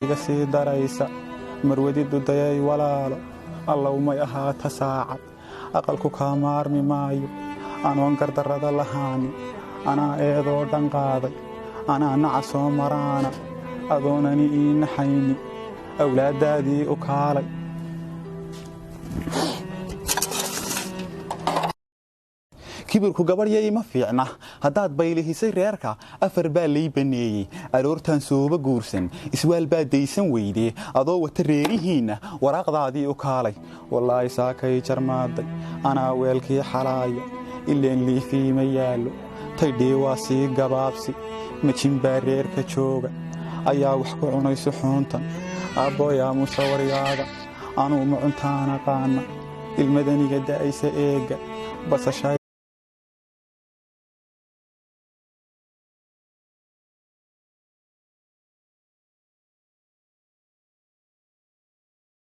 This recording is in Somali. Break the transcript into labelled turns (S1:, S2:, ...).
S1: iga sii daraysa marwadidu dayay walaalo alla umay ahaata saacad aqalku kaa maarmi maayo anoon gardarrada lahaani anaa eedoo dhan qaaday anaa naca soo maraana adoonani ii naxayni awlaaddaadii u kaalay kibirku gabadhyay ma fiicna haddaad baylihisay reerka afar baa lay baneeyey aroortaan sooba guursan iswaal baa daysan weydee adoo wata reerihiinna waraaqdaadii u kaalay wallaahi saakay jarmaaday anaa weelkii xalaaya ileen liifii ma yaallo taydhii waa sii gabaabsi majin baa reerka jooga ayaa wax ku cunayso xuuntan aabbooyaa musawaryaada anuu ma cuntaan aqaana ilmadaniga da'aysa eegga basashay